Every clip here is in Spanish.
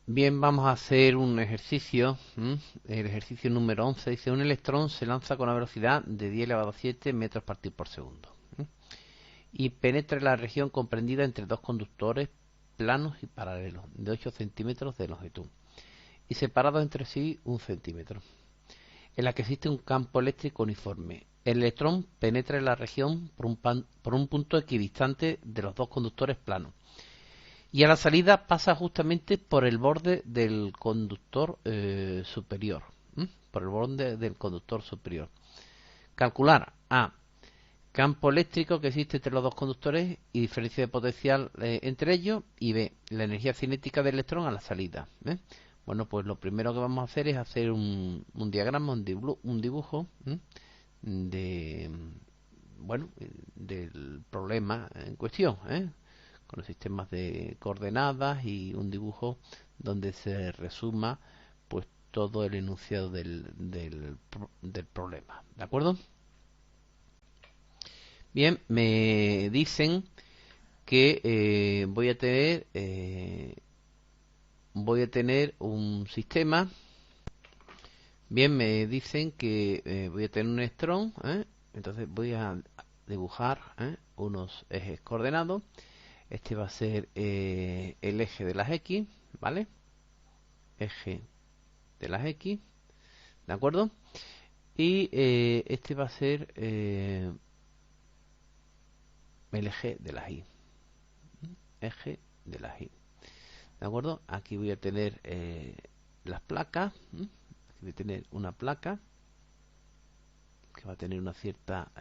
Bien, vamos a hacer un ejercicio. El ejercicio número 11 dice: un electrón se lanza con una velocidad de 10 elevado a 7 metros partidos por segundo y penetra en la región comprendida entre dos conductores planos y paralelos de 8 centímetros de longitud y separados entre sí 1 centímetro, en la que existe un campo eléctrico uniforme. El electrón penetra en la región por un punto equidistante de los dos conductores planos y a la salida pasa justamente por el borde del conductor superior. Por el borde del conductor superior. Calcular A. Campo eléctrico que existe entre los dos conductores y diferencia de potencial entre ellos. Y B. La energía cinética del electrón a la salida. Bueno, pues lo primero que vamos a hacer es hacer un diagrama, un dibujo de, bueno, del problema en cuestión, con los sistemas de coordenadas y un dibujo donde se resuma pues todo el enunciado del problema. ¿De acuerdo? Bien, me dicen que voy a tener un sistema. Bien, me dicen que voy a tener un electrón, entonces voy a dibujar unos ejes coordenados. Este va a ser el eje de las X, ¿vale? Eje de las X, ¿de acuerdo? Y este va a ser el eje de las Y, eje de las Y, ¿de acuerdo? Aquí voy a tener las placas, aquí voy a tener una placa que va a tener una cierta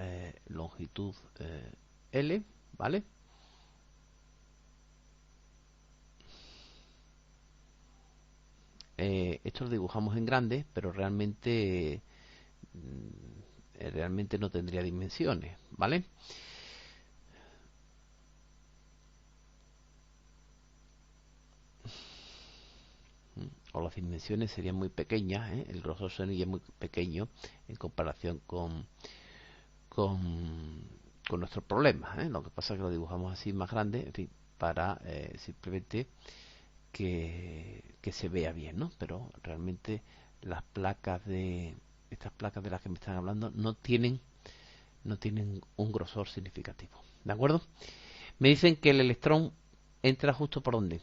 longitud L, ¿vale? Esto lo dibujamos en grande, pero realmente no tendría dimensiones, ¿vale? O las dimensiones serían muy pequeñas, el grosor sería muy pequeño en comparación con, con nuestros problemas. Lo que pasa es que lo dibujamos así más grande, en fin, para simplemente que se vea bien, ¿no? Pero realmente estas placas de las que me están hablando no tienen un grosor significativo, ¿de acuerdo? Me dicen que el electrón entra justo por donde,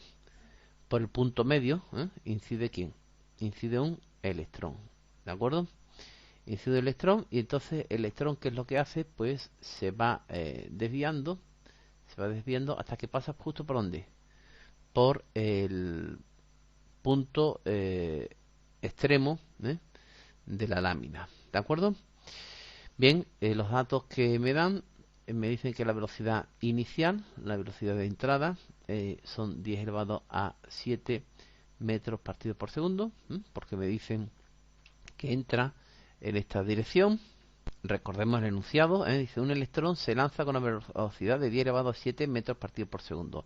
por el punto medio. ¿Incide quién? Incide un electrón, ¿de acuerdo? Incide el electrón y entonces el electrón, ¿qué es lo que hace? Pues se va desviando hasta que pasa justo por donde, por el punto extremo de la lámina, ¿de acuerdo? Bien, los datos que me dan me dicen que la velocidad inicial, la velocidad de entrada, son 10 elevado a 7 metros partidos por segundo, porque me dicen que entra en esta dirección. Recordemos el enunciado, dice: un electrón se lanza con una velocidad de 10 elevado a 7 metros partidos por segundo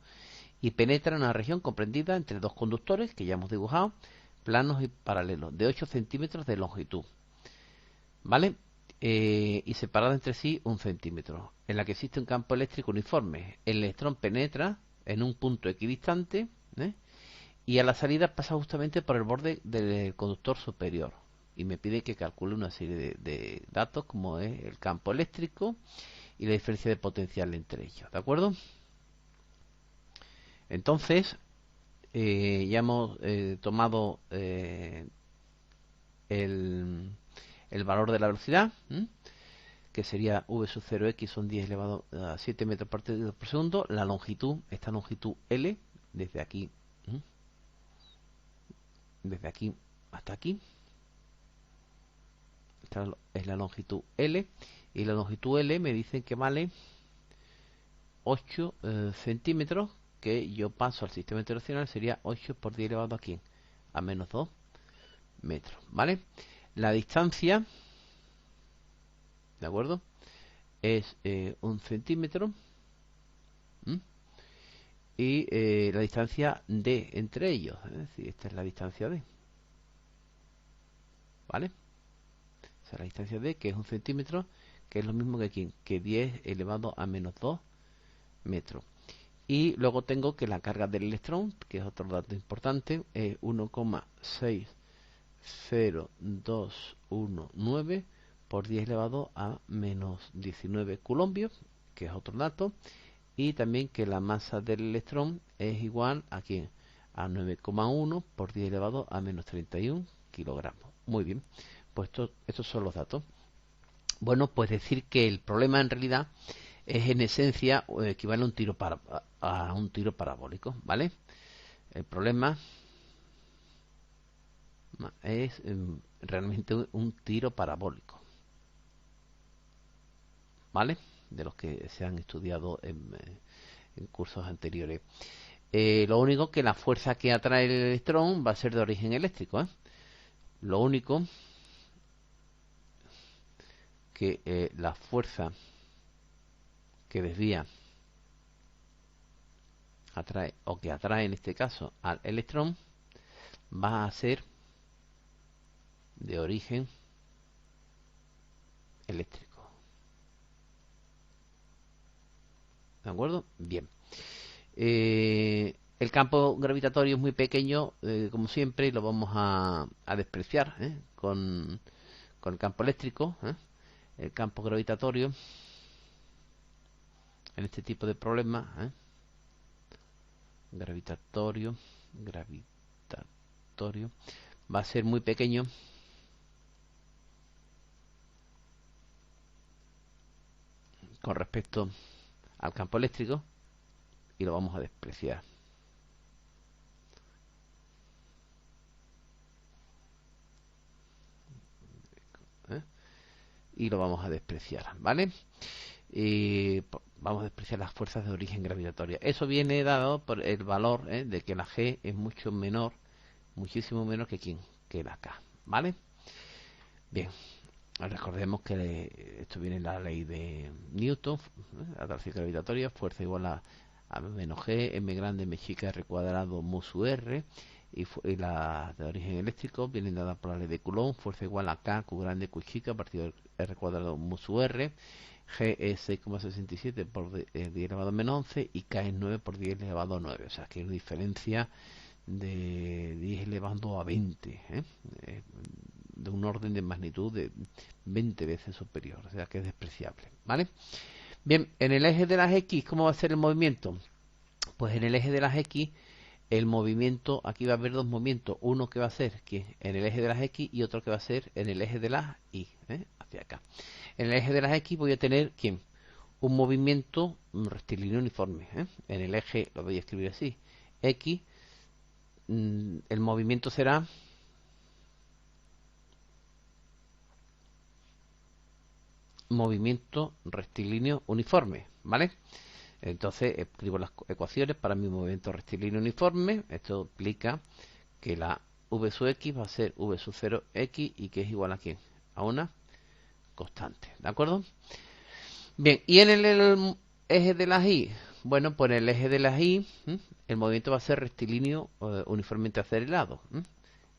y penetra en una región comprendida entre dos conductores que ya hemos dibujado, planos y paralelos, de 8 centímetros de longitud, ¿vale? Y separado entre sí 1 centímetro, en la que existe un campo eléctrico uniforme. El electrón penetra en un punto equidistante, y a la salida pasa justamente por el borde del conductor superior. Y me pide que calcule una serie de datos como es el campo eléctrico y la diferencia de potencial entre ellos, ¿de acuerdo? Entonces, ya hemos tomado el, el valor de la velocidad, que sería v sub 0x, son 10 elevado a 7 metros partidos por segundo. La longitud, esta longitud L, desde aquí, desde aquí hasta aquí, esta es la longitud L, y la longitud L me dicen que vale 8 centímetros, que yo paso al sistema internacional, sería 8 por 10 elevado aquí a menos 2 metros, ¿vale? La distancia, ¿de acuerdo? Es 1 centímetro, y la distancia D entre ellos, es decir, esta es la distancia D, ¿vale? O sea, la distancia D, que es 1 centímetro, que es lo mismo que aquí, que 10 elevado a menos 2 metros. Y luego tengo que la carga del electrón, que es otro dato importante, es 1,6029 por 10 elevado a menos 19 coulombios, que es otro dato. Y también que la masa del electrón es igual a ¿quién? A 9,1 por 10 elevado a menos 31 kilogramos. Muy bien, pues estos son los datos. Bueno, pues decir que el problema en realidad es en esencia equivale a un tiro parabólico, ¿vale? El problema es realmente un tiro parabólico, ¿vale? De los que se han estudiado en cursos anteriores. Lo único que la fuerza que atrae el electrón va a ser de origen eléctrico, ¿eh? Lo único que la fuerza que desvía atrae o que atrae en este caso al electrón va a ser de origen eléctrico. ¿De acuerdo? Bien. El campo gravitatorio es muy pequeño, como siempre, y lo vamos a despreciar con el campo eléctrico. El campo gravitatorio en este tipo de problemas gravitatorio va a ser muy pequeño con respecto al campo eléctrico y lo vamos a despreciar. Y lo vamos a despreciar, ¿vale? Y vamos a despreciar las fuerzas de origen gravitatoria. Eso viene dado por el valor de que la G es mucho menor, muchísimo menor que la K, ¿vale? Bien, recordemos que esto viene en la ley de Newton, atracción gravitatoria, fuerza igual a menos G, m grande, m chica, r cuadrado, mu su r, y las de origen eléctrico vienen dadas por la ley de Coulomb, fuerza igual a K, Q grande, Q chica, partido de r cuadrado, mu su r, G es 6,67 por 10 elevado a menos 11 y K es 9 por 10 elevado a 9, o sea que hay una diferencia de 10 elevado a 20, de un orden de magnitud de 20 veces superior, o sea que es despreciable, ¿vale? Bien, en el eje de las X, ¿cómo va a ser el movimiento? Pues en el eje de las X, el movimiento, aquí va a haber dos movimientos, uno que va a ser en el eje de las X y otro que va a ser en el eje de las Y, hacia acá. En el eje de las X voy a tener, un movimiento rectilíneo uniforme, En el eje, lo voy a escribir así, X, el movimiento será movimiento rectilíneo uniforme, ¿vale? Entonces escribo las ecuaciones para mi movimiento rectilíneo uniforme. Esto implica que la v sub x va a ser v sub 0x y que es igual a ¿quién? A una constante, ¿de acuerdo? Bien, y en el eje de las y, bueno, pues en el eje de las y el movimiento va a ser rectilíneo uniformemente acelerado.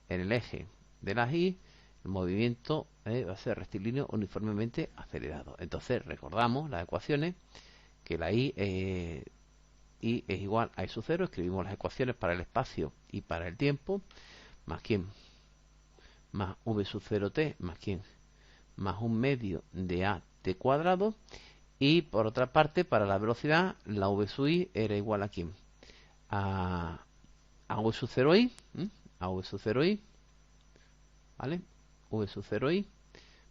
En el eje de las y el movimiento va a ser rectilíneo uniformemente acelerado. Entonces recordamos las ecuaciones, que la y es igual a I sub 0, escribimos las ecuaciones para el espacio y para el tiempo, más quién, más v sub 0t, más quién, más un medio de a t cuadrado, y por otra parte para la velocidad la v sub i era igual a quién, a v sub 0i, a v sub 0i, ¿vale? V sub 0i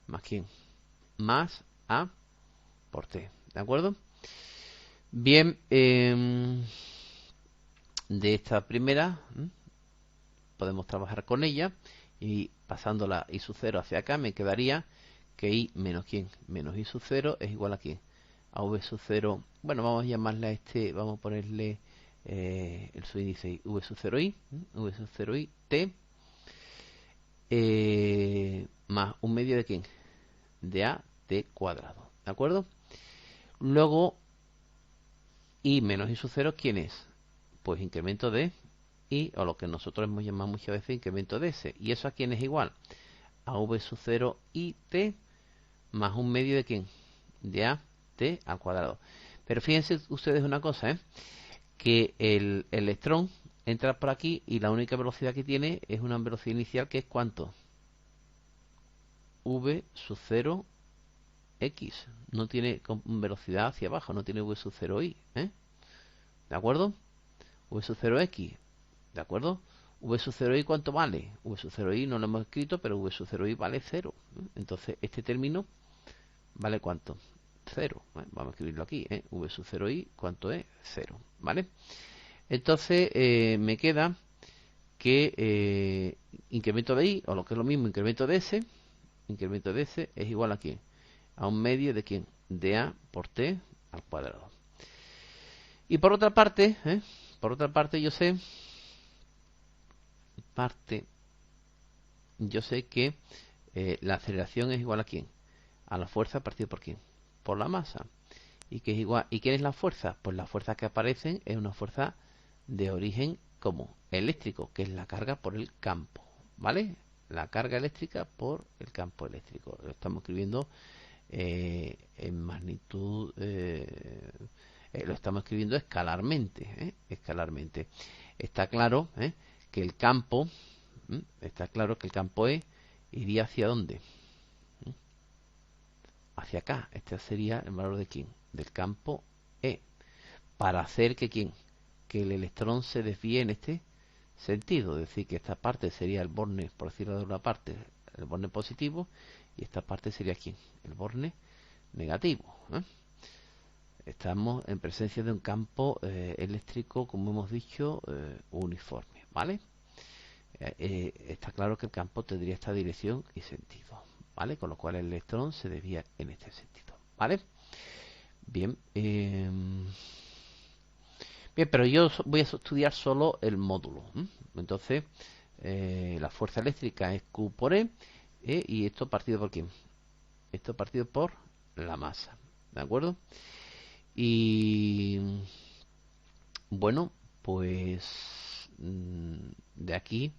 más quién, más a por t, ¿de acuerdo? Bien, de esta primera podemos trabajar con ella y pasando la i sub 0 hacia acá me quedaría que i menos quién, menos i sub 0 es igual a quién, a v sub 0, bueno, vamos a llamarle a este, vamos a ponerle el subíndice v sub 0i, v sub 0i t, más un medio de quién, de a t cuadrado, ¿de acuerdo? Luego i menos i sub 0, ¿quién es? Pues incremento de i, o lo que nosotros hemos llamado muchas veces incremento de s. ¿Y eso a quién es igual? A v sub 0 i t más un medio de quién? De a t al cuadrado. Pero fíjense ustedes una cosa, que el electrón entra por aquí y la única velocidad que tiene es una velocidad inicial que es ¿cuánto? V sub 0 X. No tiene velocidad hacia abajo, no tiene V sub 0 I. ¿De acuerdo? V sub 0 X. ¿De acuerdo? V sub 0i, ¿cuánto vale? V sub 0i no lo hemos escrito, pero V sub 0i vale 0. Entonces, este término vale ¿cuánto? 0. Vamos a escribirlo aquí. V sub 0i, ¿cuánto es? 0. ¿Vale? Entonces, me queda que incremento de i, o lo que es lo mismo, incremento de s, es igual a ¿quién? A un medio de ¿quién? De a por t al cuadrado. Y por otra parte, yo sé que la aceleración es igual a ¿quién? A la fuerza partido por ¿quién? Por la masa. ¿Y qué es igual? ¿Y quién es la fuerza? Pues las fuerzas que aparecen es una fuerza de origen como eléctrico, que es la carga por el campo, ¿vale? La carga eléctrica por el campo eléctrico. Lo estamos escribiendo en magnitud, lo estamos escribiendo escalarmente, escalarmente. Está claro que el campo, iría hacia dónde, hacia acá. Este sería el valor de ¿quién? Del campo E, para hacer que ¿quién? Que el electrón se desvíe en este sentido, es decir, que esta parte sería el borne, por decirlo de una parte, el borne positivo, y esta parte sería ¿quién? El borne negativo. Estamos en presencia de un campo eléctrico, como hemos dicho, uniforme, ¿vale? Está claro que el campo tendría esta dirección y sentido, ¿vale? Con lo cual el electrón se desvía en este sentido, ¿vale? Bien, bien, pero yo voy a estudiar solo el módulo. Entonces, la fuerza eléctrica es Q por E, y esto partido por ¿quién? Esto partido por la masa, ¿de acuerdo? Y bueno, pues de aquí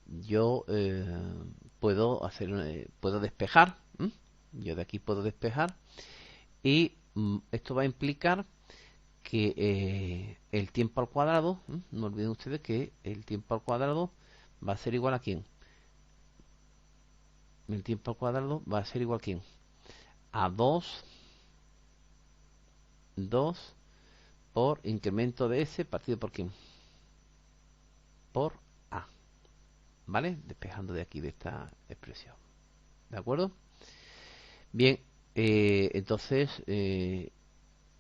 yo puedo despejar. Yo de aquí puedo despejar, y esto va a implicar que el tiempo al cuadrado, no olviden ustedes que el tiempo al cuadrado va a ser igual a ¿quién? El tiempo al cuadrado va a ser igual a ¿quién? A 2 por incremento de S partido por ¿quién? Por A, ¿vale? Despejando de aquí, de esta expresión, ¿de acuerdo? Bien, entonces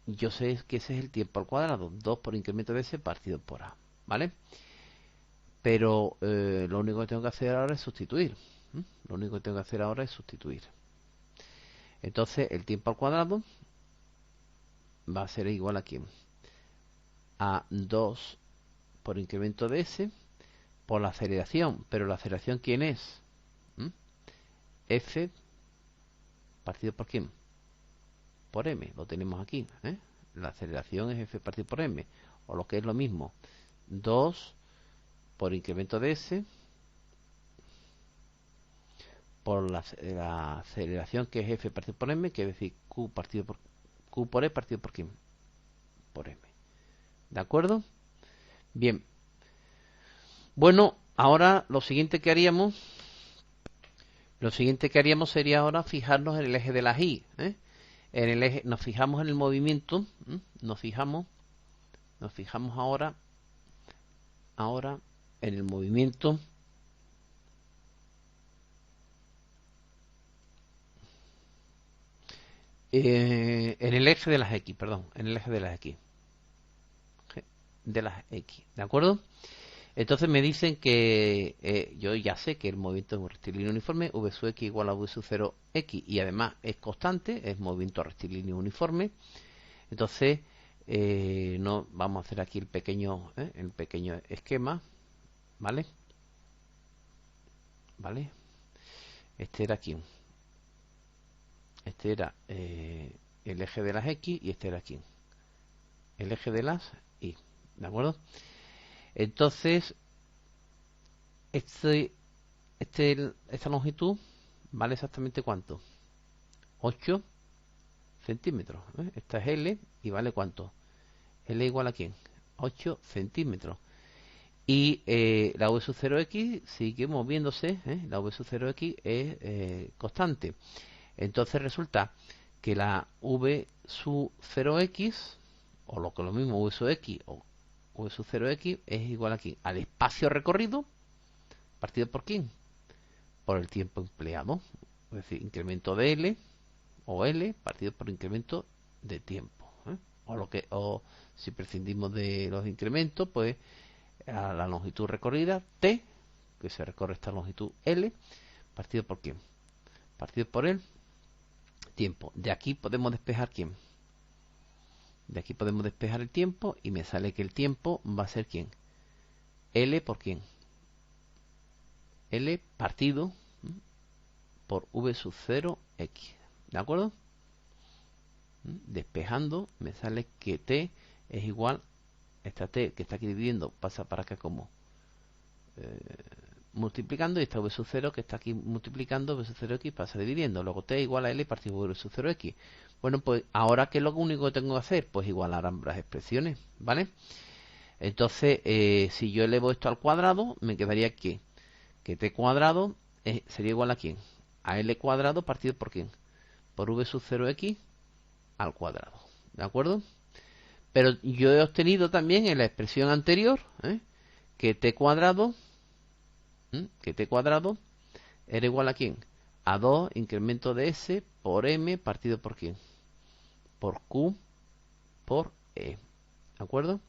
yo sé que ese es el tiempo al cuadrado, 2 por incremento de S partido por A, ¿vale? Pero lo único que tengo que hacer ahora es sustituir. Lo único que tengo que hacer ahora es sustituir. Entonces el tiempo al cuadrado va a ser igual a ¿quién? A 2 por incremento de S por la aceleración. Pero la aceleración, ¿quién es? F partido por ¿quién? Por M. Lo tenemos aquí. La aceleración es F partido por M. O lo que es lo mismo, 2 por incremento de S por la aceleración, que es F partido por M, que es decir, Q por E partido por ¿quién? Por M. ¿De acuerdo? Bien. Bueno, ahora lo siguiente que haríamos sería ahora fijarnos en el eje de las Y. En el eje, nos fijamos en el movimiento, nos fijamos ahora en el movimiento en el eje de las X, perdón, en el eje de las X. ¿De acuerdo? Entonces me dicen que yo ya sé que el movimiento es un rectilíneo uniforme, V sub X igual a V sub 0X, y además es constante, es movimiento rectilíneo uniforme. Entonces, no vamos a hacer aquí el pequeño esquema, ¿vale? ¿Vale? Este era aquí. Este era el eje de las X, y este era aquí el eje de las Y, ¿de acuerdo? Entonces, esta longitud vale exactamente ¿cuánto? 8 centímetros. Esta es L, y vale ¿cuánto? L igual a ¿quién? 8 centímetros. Y la v sub 0x sigue moviéndose, la v sub 0x es constante. Entonces resulta que la v sub 0x, o lo que es lo mismo, v sub x o v sub 0x, es igual aquí al espacio recorrido partido por quién, por el tiempo empleado, es decir, incremento de L o L partido por incremento de tiempo, o si prescindimos de los incrementos, pues a la longitud recorrida T, que se recorre esta longitud L, partido por quién, partido por el tiempo. De aquí podemos despejar quién, de aquí podemos despejar el tiempo y me sale que el tiempo va a ser quién, L por quién, L partido por v sub 0x, ¿de acuerdo? Despejando me sale que t es igual, esta t que está aquí dividiendo pasa para acá como multiplicando, y esta v sub 0 que está aquí multiplicando, v sub 0x pasa dividiendo, luego t igual a l partido por v sub 0x. Bueno, pues ahora ¿qué es lo único que tengo que hacer? Pues igualar ambas expresiones, ¿vale? Entonces, si yo elevo esto al cuadrado, me quedaría que t cuadrado sería igual a ¿quién? A l cuadrado partido por ¿quién? Por v sub 0x al cuadrado, ¿de acuerdo? Pero yo he obtenido también en la expresión anterior que t cuadrado era igual a ¿quién? A 2 incremento de s por m partido por ¿quién? Por q por e, ¿de acuerdo?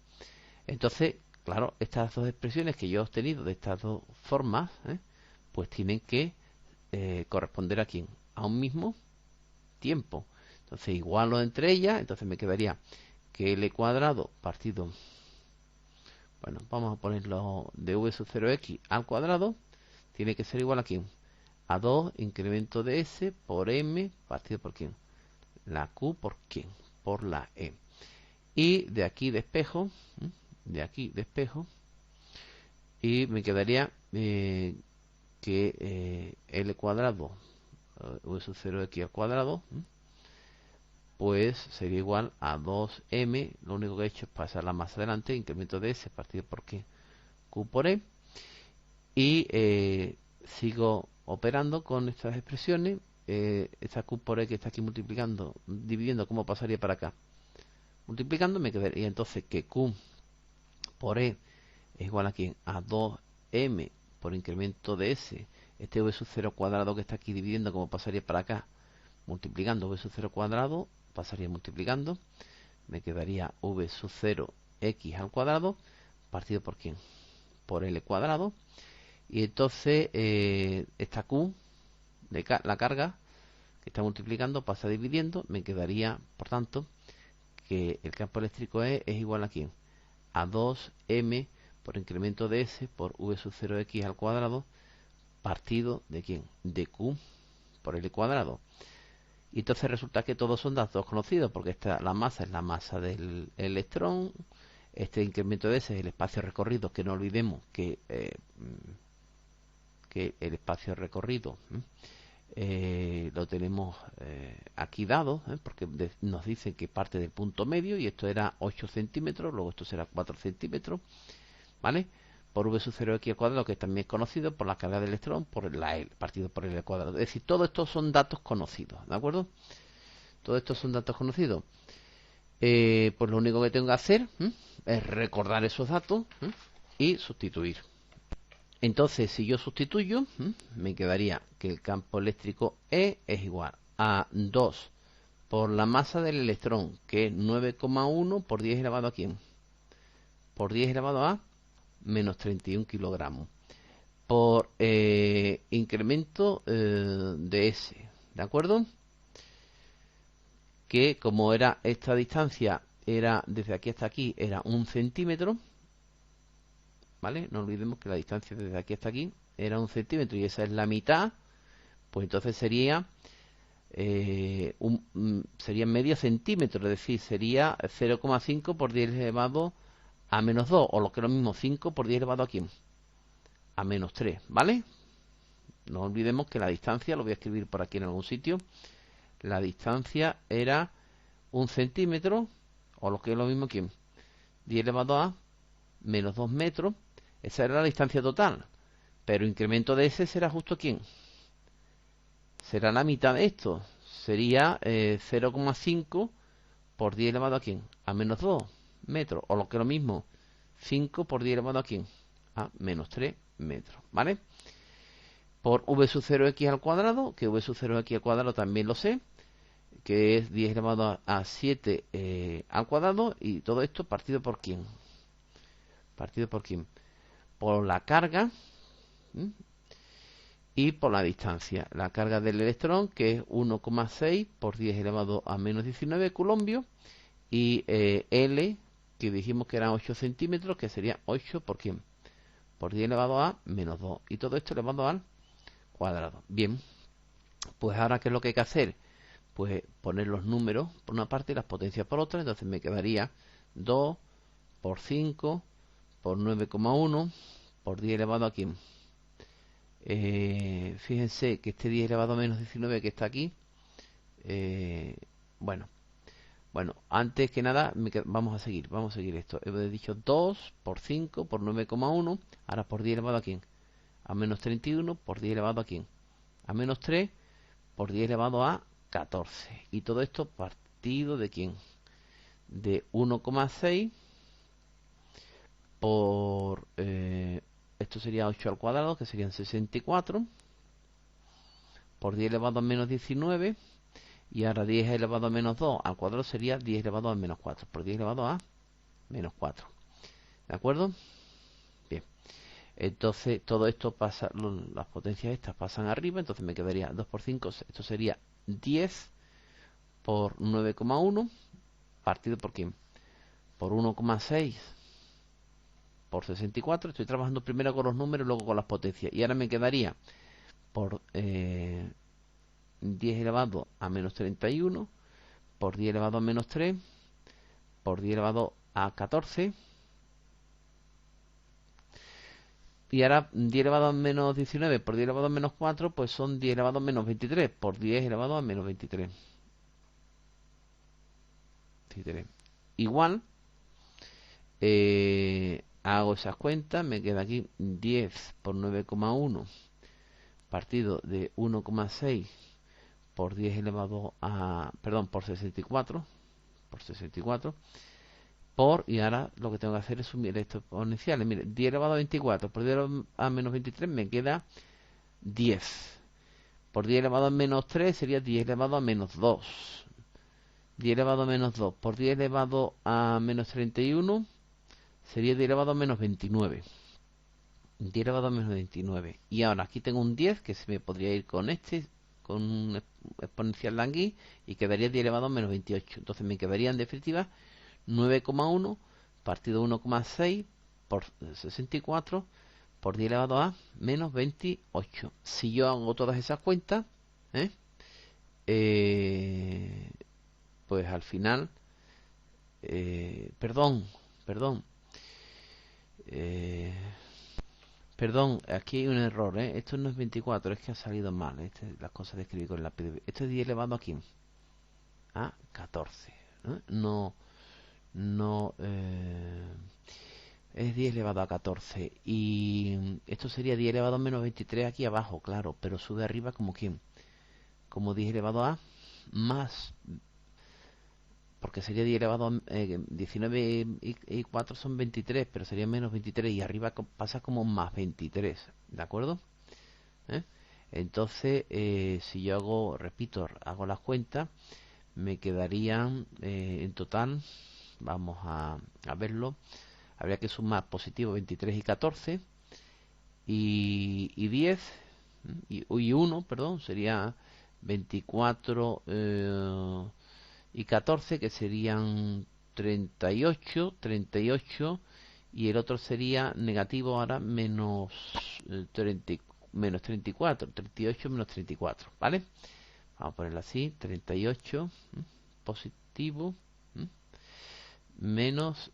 Entonces, claro, estas dos expresiones que yo he obtenido de estas dos formas, pues tienen que corresponder a ¿quién? A un mismo tiempo. Entonces igualo entre ellas, entonces me quedaría que L cuadrado partido, bueno, vamos a ponerlo de v sub 0x al cuadrado, tiene que ser igual a ¿quién? A 2 incremento de s por m partido por ¿quién? La q por ¿quién? Por la e. Y de aquí despejo, y me quedaría que L cuadrado v sub 0x al cuadrado pues sería igual a 2m, lo único que he hecho es pasarla más adelante, incremento de s partido por q por e, y sigo operando con estas expresiones. Esta q por e que está aquí multiplicando, dividiendo, ¿cómo pasaría para acá? Multiplicando me quedaría entonces que q por e es igual a ¿quién? A 2m por incremento de s, este v sub 0 cuadrado que está aquí dividiendo, ¿cómo pasaría para acá? Multiplicando v sub 0 cuadrado, pasaría multiplicando, me quedaría v sub 0 x al cuadrado partido por ¿quién? Por l cuadrado, y entonces esta q de la carga que está multiplicando pasa dividiendo, me quedaría por tanto que el campo eléctrico es igual a ¿quién? A 2m por incremento de s por v sub 0x al cuadrado partido de ¿quién? De q por l cuadrado. Y entonces resulta que todos son datos conocidos, porque la masa es la masa del electrón, este incremento de S es el espacio recorrido, que no olvidemos que el espacio recorrido lo tenemos aquí dado, porque nos dice que parte del punto medio, y esto era 8 centímetros, luego esto será 4 centímetros, ¿vale? Por v sub 0x al cuadrado, que también es conocido por la carga del electrón, por la L, partido por L al cuadrado. Es decir, todo esto son datos conocidos, ¿de acuerdo? Todo esto son datos conocidos. Pues lo único que tengo que hacer es recordar esos datos y sustituir. Entonces, si yo sustituyo, me quedaría que el campo eléctrico E es igual a 2 por la masa del electrón, que es 9,1 por 10 elevado a ¿quién? Por 10 elevado a menos 31 kilogramos. Por incremento de S, ¿de acuerdo? Que como era esta distancia, era desde aquí hasta aquí, era 1 centímetro, ¿vale? No olvidemos que la distancia desde aquí hasta aquí era 1 centímetro y esa es la mitad, pues entonces sería sería medio centímetro, es decir, sería 0,5 por 10 elevado a menos 2, o lo que es lo mismo, 5 por 10 elevado a ¿quién? A menos 3, ¿vale? No olvidemos que la distancia, lo voy a escribir por aquí en algún sitio, la distancia era 1 centímetro, o lo que es lo mismo, ¿quién? 10 elevado a menos 2 metros. Esa era la distancia total. Pero incremento de ese será justo ¿quién? Será la mitad de esto. Sería 0,5 por 10 elevado a ¿quién? A menos 2 metros. O lo que es lo mismo, 5 por 10 elevado a ¿quién? A menos 3 metros. ¿Vale? Por v sub 0x al cuadrado, que v sub 0x al cuadrado también lo sé, que es 10 elevado a 7 al cuadrado, y todo esto partido por ¿quién? Partido por ¿quién? Por la carga, ¿m? Y por la distancia. La carga del electrón, que es 1,6 por 10 elevado a menos 19 coulombios, y L, que dijimos que eran 8 centímetros, que sería 8 por ¿quién? Por 10 elevado a menos 2. Y todo esto elevado al cuadrado. Bien, pues ahora ¿qué es lo que hay que hacer? Pues poner los números por una parte y las potencias por otra. Entonces me quedaría 2 por 5 por 9,1 por 10 elevado a ¿quién? Fíjense que este 10 elevado a menos 19 que está aquí, bueno, antes que nada vamos a seguir esto. He dicho 2 por 5 por 9,1, ahora por 10 elevado a ¿quién? A menos 31 por 10 elevado a ¿quién? A menos 3 por 10 elevado a 14. Y todo esto partido de ¿quién? De 1,6 por... esto sería 8 al cuadrado, que serían 64, por 10 elevado a menos 19, y ahora 10 elevado a menos 2 al cuadrado sería 10 elevado a menos 4, por 10 elevado a menos 4. ¿De acuerdo? Bien. Entonces todo esto pasa, las potencias estas pasan arriba, entonces me quedaría 2 por 5, esto sería 10 por 9,1, partido por ¿quién? Por 1,6 por 64. Estoy trabajando primero con los números, luego con las potencias. Y ahora me quedaría por 10 elevado a menos 31, por 10 elevado a menos 3, por 10 elevado a 14. Y ahora 10 elevado a menos 19 por 10 elevado a menos 4, pues son 10 elevado a menos 23, por 10 elevado a menos 23. Igual, hago esas cuentas, me queda aquí 10 por 9,1 partido de 1,6 por 10 elevado a... Perdón, por 64. Por 64. Y ahora lo que tengo que hacer es sumir estos exponenciales. Mire, 10 elevado a 24 por 10 elevado a menos 23 me queda 10. Por 10 elevado a menos 3 sería 10 elevado a menos 2. 10 elevado a menos 2 por 10 elevado a menos 31 sería 10 elevado a menos 29. 10 elevado a menos 29. Y ahora aquí tengo un 10 que se me podría ir con este, con un exponencial de aquí, y quedaría 10 elevado a menos 28. Entonces me quedaría en definitiva 9,1 partido 1,6 por 64 por 10 elevado a menos 28. Si yo hago todas esas cuentas, ¿eh? Pues al final, perdón, perdón, eh, perdón, aquí hay un error, ¿eh? Esto no es 24, es que ha salido mal. Las cosas de escribir con el lápiz. Esto es 10 elevado a ¿quién? A 14. No, no, es 10 elevado a 14. Y esto sería 10 elevado a menos 23 aquí abajo, claro. Pero sube arriba como ¿quién? Como 10 elevado a más. Porque sería 10 elevado a 19 y 4 son 23, pero sería menos 23. Y arriba pasa como más 23. ¿De acuerdo? ¿Eh? Entonces, si yo hago, repito, hago las cuentas, me quedarían en total, vamos a verlo, habría que sumar positivo 23 y 14, y 10, y 1, perdón, sería 24 y 14, que serían 38, y el otro sería negativo ahora menos 34, 38 menos 34, ¿vale? Vamos a ponerlo así, 38 positivo menos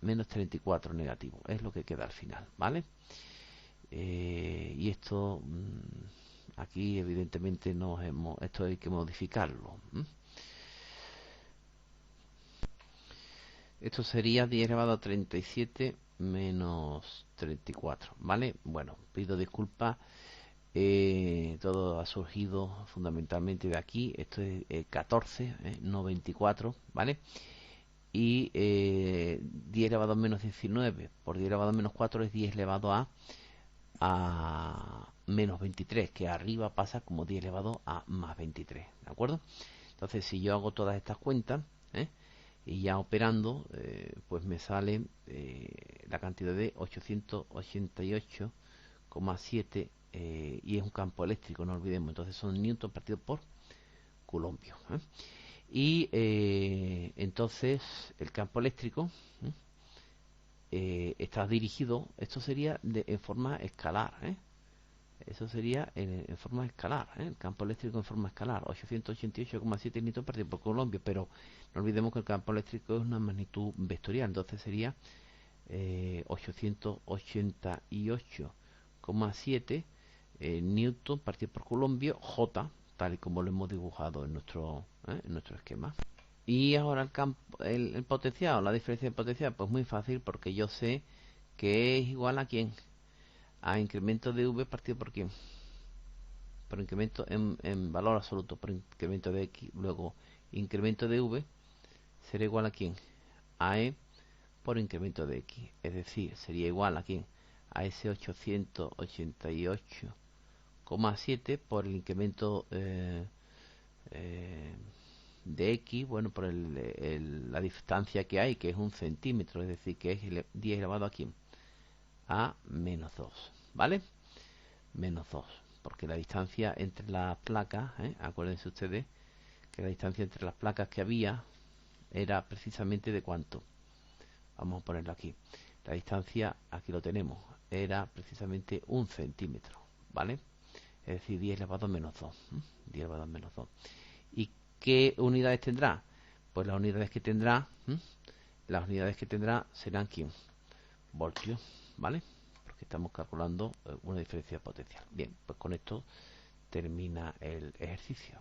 menos 34 negativo, es lo que queda al final, ¿vale? Y esto aquí evidentemente esto hay que modificarlo. Esto sería 10 elevado a 37 menos 34, ¿vale? Bueno, pido disculpas. Todo ha surgido fundamentalmente de aquí. Esto es 14, no 24, ¿vale? Y 10 elevado a menos 19 por 10 elevado a menos 4 es 10 elevado a menos 23, que arriba pasa como 10 elevado a más 23, ¿de acuerdo? Entonces, si yo hago todas estas cuentas, y ya operando, pues me sale la cantidad de 888,7, y es un campo eléctrico, no olvidemos. Entonces son newton partido por coulombio. Y entonces el campo eléctrico está dirigido, esto sería en forma escalar, eso sería en forma escalar, el campo eléctrico en forma escalar, 888,7 newton partido por coulombio, pero no olvidemos que el campo eléctrico es una magnitud vectorial, entonces sería 888,7 newton partido por coulombio J, tal y como lo hemos dibujado en nuestro esquema. Y ahora el potencial, la diferencia de potencial, pues muy fácil, porque yo sé que es igual a quién, a incremento de V partido por quién, por incremento en valor absoluto, por incremento de X. Luego incremento de V será igual a quién, a E por incremento de X, es decir, sería igual a quién, a ese 888,7 por el incremento de X, bueno, por la distancia que hay, que es 1 centímetro, es decir, que es 10 elevado a quién, a menos 2, ¿vale? Menos 2, porque la distancia entre las placas, acuérdense ustedes que la distancia entre las placas que había era precisamente de cuánto. Vamos a ponerlo aquí. La distancia, aquí lo tenemos, era precisamente 1 centímetro, ¿vale? Es decir, 10 elevado a menos 2. 10 elevado a menos 2. ¿Y qué unidades tendrá? Pues las unidades que tendrá serán ¿quién? Voltios, ¿vale? Porque estamos calculando una diferencia potencial. Bien, pues con esto termina el ejercicio.